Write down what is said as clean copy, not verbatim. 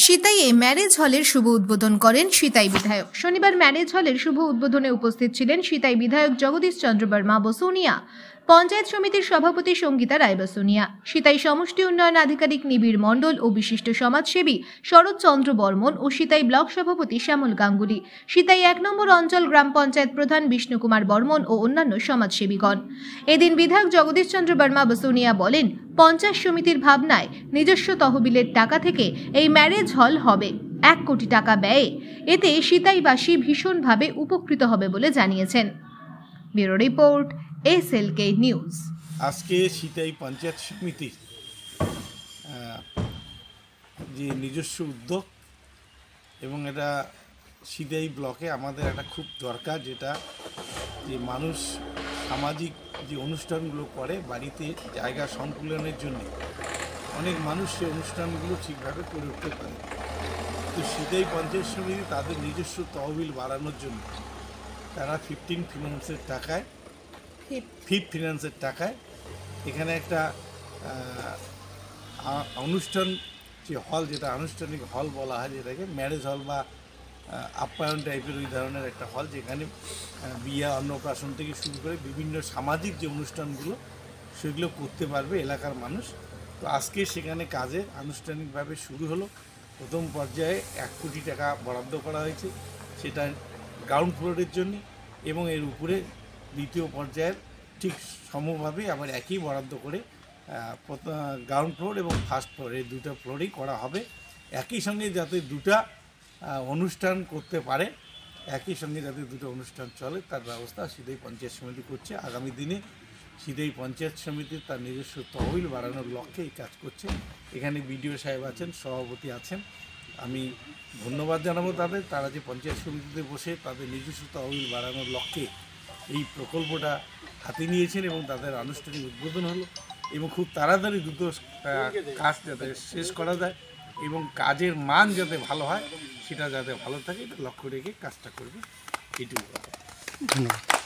সিতাইয়ে marriage হলের শুভ উদ্বোধন করেন সিতাই বিধায়ক। শনিবার ম্যারেজ হলের শুভ উদ্বোধনে উপস্থিত ছিলেন সিতাই বিধায়ক জগদীশ চন্দ্র বর্মা বসুনিয়া, পঞ্চায়েত সমিতির সভাপতি সঙ্গীতা রায় বসুনিয়া, সিতাই সমষ্টি উন্নয়ন আধিকারিক নিবিড় মণ্ডল ও বিশিষ্ট সমাজসেবী শরৎ চন্দ্র বর্মন ও সিতাই ব্লক সভাপতি শ্যামল গাঙ্গুলি, সিতাই ১ নম্বর অঞ্চল গ্রাম পঞ্চায়েত প্রধান বিষ্ণু কুমার বর্মন ও অন্যান্য সমাজসেবীগণ। এদিন বিধায়ক জগদীশ চন্দ্র বর্মা বসুনিয়া বলেন, পঞ্চায়েত সমিতির ভাবনায় নিজস্ব তহবিলের টাকা থেকে এই ম্যারেজ হল হবে। ১ কোটি টাকা ব্যয়ে এতে সিতাইবাসী ভীষণভাবে উপকৃত হবে বলে জানিয়েছেন। Bureau report, SLK news. আজকে সিতাই পঞ্চায়েত সমিতির যে নিজস্ব উদ্যোগ এবং এটা সিতাই ব্লকে আমাদের একটা খুব দরকার, যেটা যে মানুষ সামাজিক যে অনুষ্ঠানগুলো করে বাড়িতে জায়গা সংকুলনের জন্য অনেক মানুষ সেই অনুষ্ঠানগুলো ঠিকভাবে করে উঠতে পারে। তো সিতাই পঞ্চায়েত সমিতি তাদের নিজস্ব তহবিল বাড়ানোর জন্য তারা ফিফথ ফিনান্সের টাকায় এখানে একটা অনুষ্ঠান যে হল, যেটা আনুষ্ঠানিক হল বলা হয়, যেটাকে ম্যারেজ হল বা আপ্যায়ন টাইপের ওই ধরনের একটা হল, যেখানে বিয়ে অন্নপ্রাশন থেকে শুরু করে বিভিন্ন সামাজিক যে অনুষ্ঠানগুলো সেগুলো করতে পারবে এলাকার মানুষ। তো আজকে সেখানে কাজে আনুষ্ঠানিকভাবে শুরু হলো। প্রথম পর্যায়ে ১ কোটি টাকা বরাদ্দ করা হয়েছে, সেটা গ্রাউন্ড ফ্লোরের জন্য, এবং এর উপরে দ্বিতীয় পর্যায়ের ঠিক সমভাবে আবার একই বরাদ্দ করে গ্রাউন্ড ফ্লোর এবং ফার্স্ট ফ্লোর এই দুটো ফ্লোরেই করা হবে। একই সঙ্গে যাতে দুটা অনুষ্ঠান করতে পারে, একই সঙ্গে যাতে দুটো অনুষ্ঠান চলে তার ব্যবস্থা সিতাই পঞ্চায়েত সমিতি করছে। আগামী দিনে সিতাই পঞ্চায়েত সমিতি তার নিজস্ব তহবিল বাড়ানোর লক্ষ্যে এই কাজ করছে। এখানে বিডিও সাহেব আছেন, সভাপতি আছেন, আমি ধন্যবাদ জানাবো তাদের। তারা যে পঞ্চায়েত সমিতিতে বসে তাদের নিজস্ব তহবিল বাড়ানোর লক্ষ্যে এই প্রকল্পটা হাতে নিয়েছেন এবং তাদের আনুষ্ঠানিক উদ্বোধন হলো, এবং খুব তাড়াতাড়ি দ্রুত কাজ যাতে শেষ করা যায় এবং কাজের মান যাতে ভালো হয়, সেটা যাতে ভালো থাকে এটা লক্ষ্য রেখে কাজটা করবে। এইটুকু। ধন্যবাদ।